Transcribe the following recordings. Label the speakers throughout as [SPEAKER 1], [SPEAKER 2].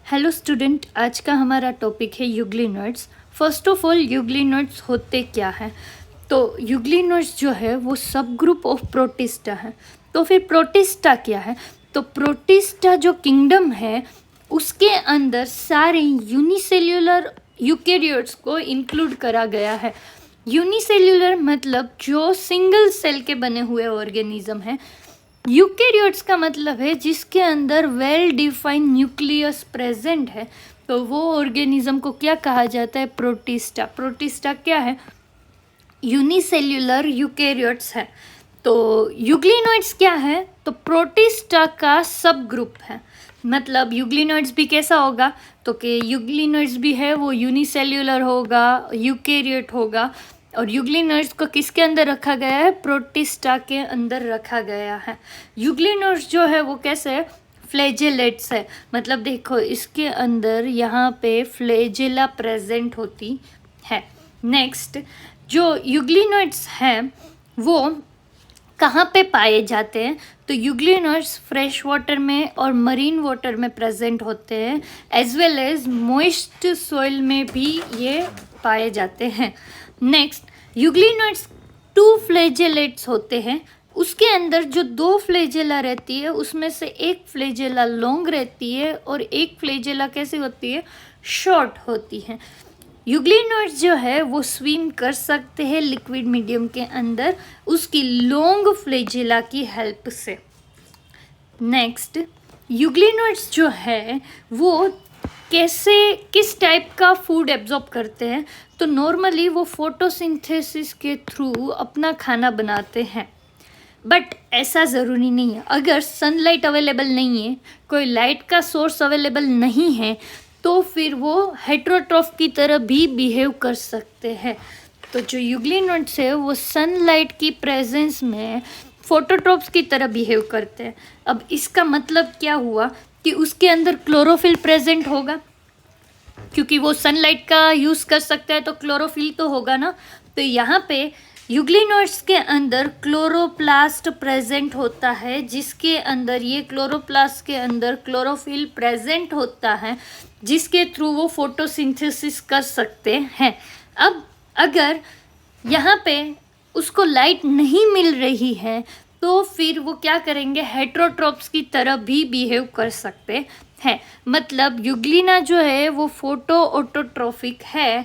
[SPEAKER 1] Hello student, आज का हमारा टॉपिक है euglenoids. First of all euglenoids होते क्या हैं? तो यूग्लिनोइड्स जो है वो सब ग्रुप ऑफ प्रोटिस्टा है। तो फिर प्रोटिस्टा क्या है? तो प्रोटिस्टा जो किंगडम है उसके अंदर सारे यूनिसेल्यूलर यूकेरियोट्स को इंक्लूड करा गया है। यूनिसेल्यूलर मतलब जो सिंगल सेल के बने हुए ऑर्गेनिज्म हैं। यूकेरियोट्स का मतलब है जिसके अंदर वेल डिफाइंड न्यूक्लियस प्रेजेंट है। तो वो ऑर्गेनिज्म को क्या कहा जाता है? प्रोटिस्टा। प्रोटिस्टा क्या है? यूनिसेल्यूलर यूकेरियोट्स है। तो यूग्लिनोइड्स क्या है? तो प्रोटिस्टा का सब ग्रुप है। मतलब यूग्लिनोइड्स भी कैसा होगा? तो कि यूग्लिनोइड्स भी है वो यूनिसेल्यूलर होगा, यूकेरियोट होगा। और यूग्लिनोइड्स को किसके अंदर रखा गया है? प्रोटिस्टा के अंदर रखा गया है। यूग्लिनोइड्स जो है वो कैसे है? फ्लैजेलेट्स है। मतलब देखो इसके अंदर यहाँ पे फ्लैजेला प्रेजेंट होती है। नेक्स्ट, जो यूग्लिनोइड्स हैं वो कहाँ पे पाए जाते हैं? तो यूग्लिनोइड्स फ्रेश वाटर में और मरीन वाटर में प्रेजेंट होते हैं, as well as moist soil में भी ये पाए जाते हैं। नेक्स्ट, यूग्लिनोइड्स टू फ्लैजेलेट्स होते हैं। उसके अंदर जो दो फ्लैजेला रहती है उसमें से एक फ्लैजेला लॉन्ग रहती है और एक फ्लैजेला कैसी होती है? शॉर्ट होती है। यूग्लिनोइड्स जो है वो स्विम कर सकते हैं लिक्विड मीडियम के अंदर उसकी लॉन्ग फ्लैजेला की हेल्प से। नेक्स्ट, यूग्लिनोइड्स जो है वो किस टाइप का फूड एब्जॉर्ब करते हैं? तो नॉर्मली वो फोटोसिंथेसिस के थ्रू अपना खाना बनाते हैं। बट ऐसा ज़रूरी नहीं है। अगर सनलाइट अवेलेबल नहीं है, कोई लाइट का सोर्स अवेलेबल नहीं है, तो फिर वो हेट्रोट्रॉफ की तरह भी बिहेव कर सकते हैं। तो जो यूग्लिनोइड्स है वो सनलाइट की प्रेजेंस में फोटोट्रॉप्स की तरह बिहेव करते हैं। अब इसका मतलब क्या हुआ कि उसके अंदर क्लोरोफिल प्रेजेंट होगा, क्योंकि वो सनलाइट का यूज़ कर सकता है तो क्लोरोफिल तो होगा ना। तो यहाँ पे यूग्लिनोइड्स के अंदर क्लोरोप्लास्ट प्रेजेंट होता है, जिसके अंदर ये क्लोरोप्लास्ट के अंदर क्लोरोफिल प्रेजेंट होता है, जिसके थ्रू वो फोटोसिंथेसिस कर सकते हैं। अब अगर यहाँ पे उसको लाइट नहीं मिल रही है तो फिर वो क्या करेंगे? हेट्रोट्रॉप्स की तरह भी बिहेव कर सकते हैं। मतलब यूग्लिना जो है वो फोटो ऑटोट्रॉफिक है,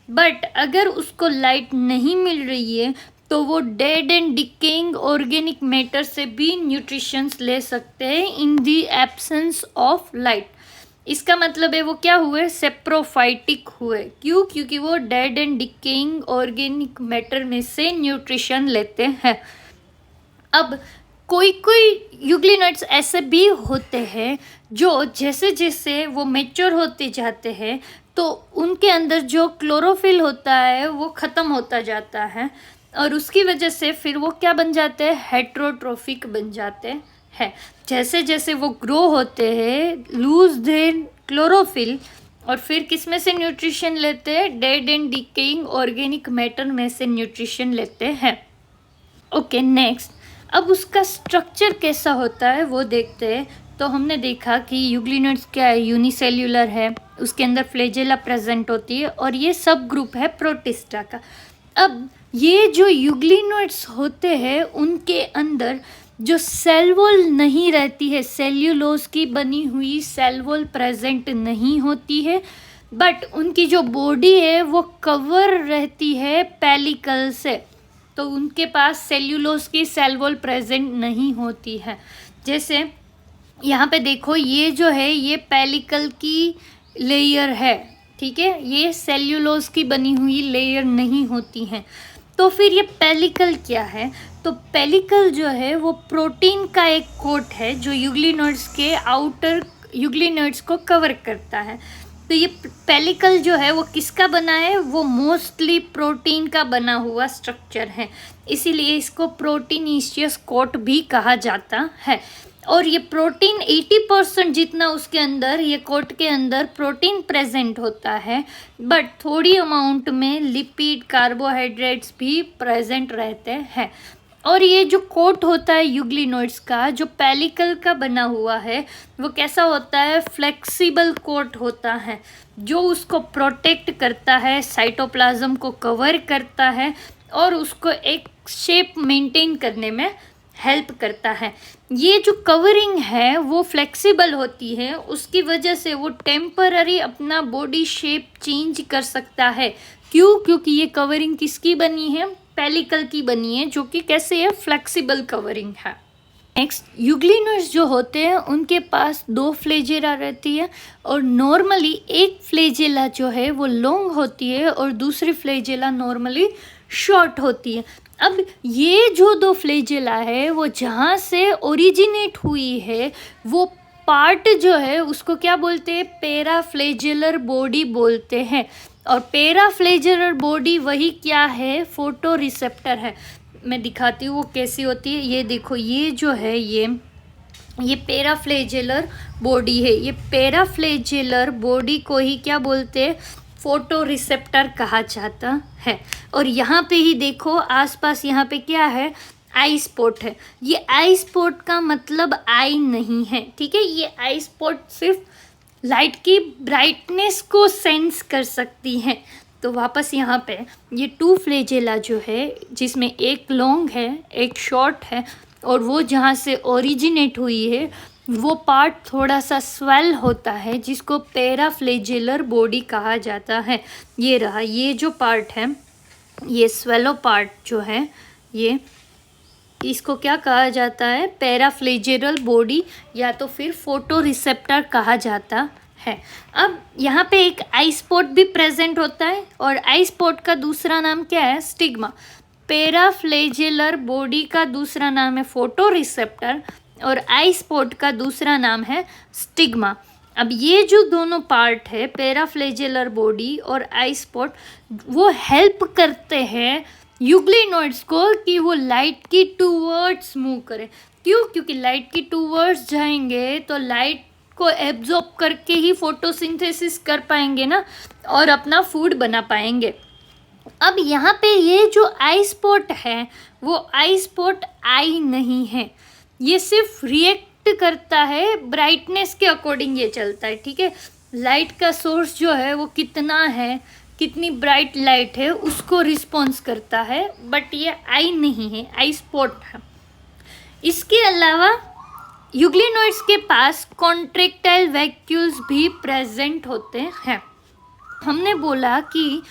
[SPEAKER 1] बट अगर उसको लाइट नहीं मिल रही है तो वो dead and decaying organic matter से भी न्यूट्रिशंस ले सकते हैं in the absence of light. इसका मतलब है वो क्या हुए? सेप्रोफाइटिक हुए। क्यों? क्योंकि वो dead and decaying organic matter में से न्यूट्रिशन लेते हैं। अब कोई कोई यूग्लिनोइड्स ऐसे भी होते हैं जो जैसे जैसे वो मैच्योर होते जाते हैं तो उनके अंदर जो क्लोरोफिल होता है वो ख़त्म होता जाता है और उसकी वजह से फिर वो क्या बन जाते हैं? हेट्रोट्रोफिक बन जाते हैं। जैसे जैसे वो ग्रो होते हैं, लूज देयर क्लोरोफिल, और फिर किस में से न्यूट्रिशन लेते हैं? Dead and decaying organic matter में से न्यूट्रिशन लेते हैं। ओके, नेक्स्ट, अब उसका स्ट्रक्चर कैसा होता है वो देखते हैं। तो हमने देखा कि यूग्लिनोइड्स क्या है? यूनिसेल्यूलर है, उसके अंदर फ्लैजेला प्रेजेंट होती है और ये सब ग्रुप है प्रोटिस्टा का। अब ये जो यूग्लिनोइड्स होते हैं उनके अंदर जो सेल वॉल नहीं रहती है, सेल्यूलोज की बनी हुई सेल वॉल प्रेजेंट नहीं होती है, बट उनकी जो बॉडी है वो कवर रहती है पेलिकल से। तो उनके पास सेल्यूलोज की सेल वॉल प्रेजेंट नहीं होती है। जैसे यहाँ पे देखो, ये जो है ये पेलिकल की लेयर है, ठीक है, ये सेल्यूलोज की बनी हुई लेयर नहीं होती है। तो फिर ये पेलिकल क्या है? तो पेलिकल जो है वो प्रोटीन का एक कोट है जो यूग्लिनोइड्स के आउटर यूग्लिनोइड्स को कवर करता है। तो ये पेलिकल जो है वो किसका बना है? वो मोस्टली प्रोटीन का बना हुआ स्ट्रक्चर है, इसीलिए इसको प्रोटीनीशियस कोट भी कहा जाता है। और ये प्रोटीन 80% जितना उसके अंदर, ये कोट के अंदर प्रोटीन प्रेजेंट होता है, बट थोड़ी अमाउंट में लिपिड, कार्बोहाइड्रेट्स भी प्रेजेंट रहते हैं। और ये जो कोट होता है यूग्लिनोइड्स का, जो पेलिकल का बना हुआ है, वो कैसा होता है, फ्लेक्सिबल कोट होता है, जो उसको प्रोटेक्ट करता है, साइटोप्लाज्म को कवर करता है और उसको एक शेप मेंटेन करने में हेल्प करता है। ये जो कवरिंग है वो फ्लेक्सिबल होती है, उसकी वजह से वो टेम्पररी अपना बॉडी शेप चेंज कर सकता है। क्यों? क्योंकि ये कवरिंग किसकी बनी है, पेलिकल की बनी है, जो कि कैसे है, फ्लेक्सिबल कवरिंग है। नेक्स्ट, यूग्लिनोइड्स जो होते हैं उनके पास 2 फ्लैजेला रहती है और नॉर्मली एक फ्लैजेला जो है वो लॉन्ग होती है और दूसरी फ्लैजेला नॉर्मली शॉर्ट होती है। अब ये जो 2 फ्लैजेला है वो जहाँ से ओरिजिनेट हुई है वो पार्ट जो है उसको क्या बोलते हैं, पैराफ्लैजेलर बॉडी बोलते हैं। और पैराफ्लैजेलर बॉडी वही क्या है, फोटो रिसेप्टर है। मैं दिखाती हूँ वो कैसी होती है। ये देखो, ये जो है ये पैराफ्लैजेलर बॉडी है। ये पैराफ्लैजेलर बॉडी को ही क्या बोलते हैं, फोटो रिसेप्टर कहा जाता है। और यहाँ पे ही देखो आसपास, यहाँ पे क्या है, आई स्पॉट है। ये आई स्पॉट का मतलब आई नहीं है, ठीक है। ये आई स्पॉट सिर्फ लाइट की ब्राइटनेस को सेंस कर सकती हैं। तो वापस यहाँ पे ये 2 फ्लैजेला जो है, जिसमें एक लॉन्ग है एक शॉर्ट है, और वो जहाँ से ओरिजिनेट हुई है वो पार्ट थोड़ा सा स्वेल होता है, जिसको पैराफ्लैजेलर बॉडी कहा जाता है। ये रहा, ये जो पार्ट है, ये स्वेलो पार्ट जो है, ये इसको क्या कहा जाता है, पैराफ्लैजेलर बॉडी या तो फिर फोटो रिसेप्टर कहा जाता है। अब यहाँ पे एक आई स्पॉट भी प्रेजेंट होता है और आई स्पॉट का दूसरा नाम क्या है, स्टिग्मा। पैराफ्लैजेलर बॉडी का दूसरा नाम है फोटो रिसेप्टर और आई स्पॉट का दूसरा नाम है स्टिग्मा। अब ये जो दोनों पार्ट है, पैराफ्लैजेलर बॉडी और आई स्पॉट, वो हेल्प करते हैं यूग्लिनोइड्स को कि वो लाइट की टूवर्ड्स मूव करें। क्यों? क्योंकि लाइट की टूवर्ड्स जाएंगे तो लाइट को एब्जॉर्ब करके ही फोटोसिंथेसिस कर पाएंगे ना, और अपना फूड बना पाएंगे। अब यहाँ पे ये जो आई स्पॉट है वो आई स्पॉट आई नहीं है, ये सिर्फ रिएक्ट करता है, ब्राइटनेस के अकॉर्डिंग ये चलता है, ठीक है। लाइट का सोर्स जो है वो कितना है, कितनी ब्राइट लाइट है, उसको रिस्पॉन्स करता है, बट ये आई नहीं है, आई स्पॉट है। इसके अलावा यूग्लिनोइड्स के पास कॉन्ट्रैक्टाइल वैक्यूल्स भी प्रेजेंट होते हैं। हमने बोला कि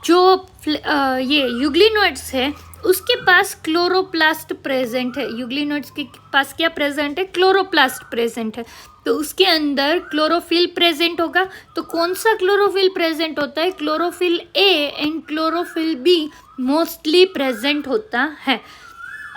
[SPEAKER 1] जो ये यूग्लिनोइड्स है उसके पास क्लोरोप्लास्ट प्रेजेंट है। यूग्लिनोइड्स के पास क्या प्रेजेंट है, क्लोरोप्लास्ट प्रेजेंट है। तो उसके अंदर क्लोरोफिल प्रेजेंट होगा। तो कौन सा क्लोरोफिल प्रेजेंट होता है, chlorophyll A and chlorophyll be mostly present होता है।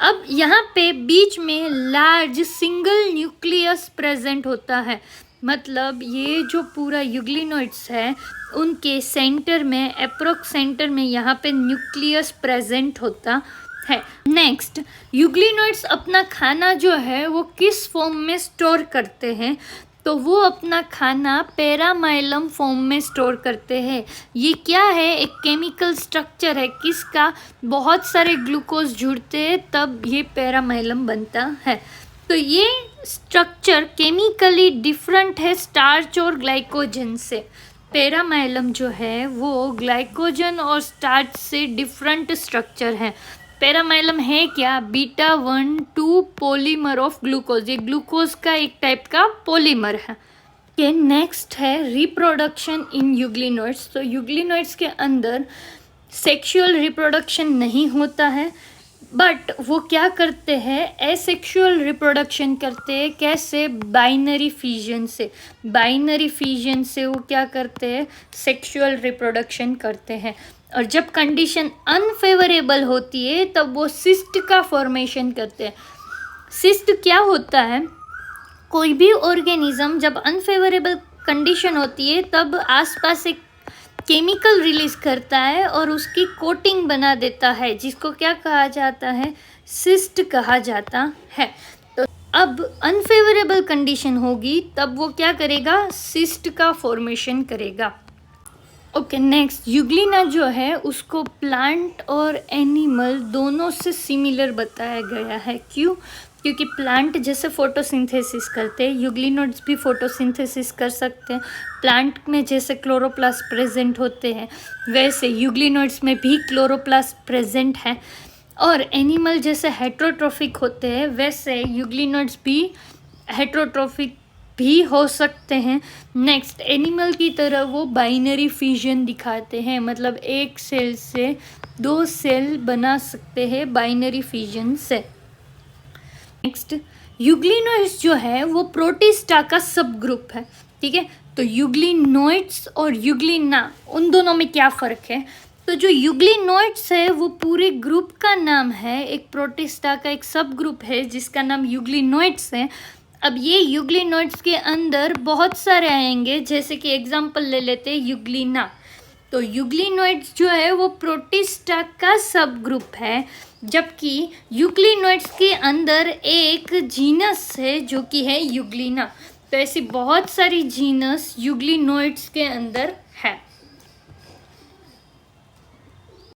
[SPEAKER 1] अब यहाँ पे बीच में लार्ज सिंगल न्यूक्लियस प्रेजेंट होता है, मतलब ये जो पूरा यूग्लिनोइड्स है उनके सेंटर में, अप्रोक्स सेंटर में यहाँ पे न्यूक्लियस प्रेजेंट होता है। नेक्स्ट, यूग्लिनोइड्स अपना खाना जो है वो किस फॉर्म में स्टोर करते हैं, तो वो अपना खाना पैरामाइलम फॉर्म में स्टोर करते हैं। ये क्या है, एक केमिकल स्ट्रक्चर है, किसका, बहुत सारे ग्लूकोज जुड़ते हैं तब ये पैरामाइलम बनता है। तो ये स्ट्रक्चर केमिकली डिफरेंट है स्टार्च और ग्लाइकोजन से। पैरामाइलम जो है वो ग्लाइकोजन और स्टार्च से डिफरेंट स्ट्रक्चर है। पैरामाइलम है क्या, बीटा 1,2 पॉलीमर ऑफ ग्लूकोज, ये ग्लूकोज का एक टाइप का पॉलीमर है। के नेक्स्ट है रिप्रोडक्शन इन यूग्लिनोइड्स। तो यूग्लिनोइड्स के अंदर सेक्सुअल रिप्रोडक्शन नहीं होता है, बट वो क्या करते हैं, एसेक्सुअल रिप्रोडक्शन करते हैं। कैसे, बाइनरी फिजन से। बाइनरी फिजन से वो क्या करते हैं, सेक्सुअल रिप्रोडक्शन करते हैं। और जब कंडीशन अनफेवरेबल होती है तब वो सिस्ट का फॉर्मेशन करते हैं। सिस्ट क्या होता है, कोई भी ऑर्गेनिज्म जब अनफेवरेबल कंडीशन होती है तब आसपास एक केमिकल रिलीज करता है और उसकी कोटिंग बना देता है, जिसको क्या कहा जाता है, सिस्ट कहा जाता है। तो अब अनफेवरेबल कंडीशन होगी तब वो क्या करेगा, सिस्ट का फॉर्मेशन करेगा। ओके नेक्स्ट, यूग्लिना जो है उसको प्लांट और एनिमल दोनों से सिमिलर बताया गया है। क्यों? क्योंकि प्लांट जैसे फोटोसिंथेसिस करते हैं, यूग्लिनोड्स भी फोटोसिंथेसिस कर सकते हैं। प्लांट में जैसे क्लोरोप्लास्ट प्रेजेंट होते हैं वैसे यूग्लिनोड्स में भी क्लोरोप्लास्ट प्रेजेंट है। और एनिमल जैसे हेट्रोट्रोफिक होते हैं वैसे यूग्लिनोड्स भी हेट्रोट्रोफिक भी हो सकते हैं। नेक्स्ट, एनिमल की तरह वो बाइनरी फिजन दिखाते हैं, मतलब एक सेल से 2 सेल बना सकते हैं बाइनरी फिजन से। नेक्स्ट, यूग्लिनोइड्स जो है वो प्रोटिस्टा का सब ग्रुप है। ठीक है, तो यूग्लिनोइड्स और यूग्लिना उन दोनों में क्या फ़र्क है? तो जो यूग्लिनोइड्स है वो पूरे ग्रुप का नाम है, एक प्रोटिस्टा का एक सब ग्रुप है जिसका नाम यूग्लिनोइड्स है। अब ये यूग्लिनोइड्स के अंदर बहुत सारे आएंगे, जैसे कि एग्जांपल ले लेते हैं यूग्लिना। तो यूग्लिनोइड्स जो है वो प्रोटिस्टा का सब ग्रुप है, जबकि यूग्लिनोइड्स के अंदर एक जीनस है जो कि है यूग्लिना। तो ऐसी बहुत सारी जीनस यूग्लिनोइड्स के अंदर है।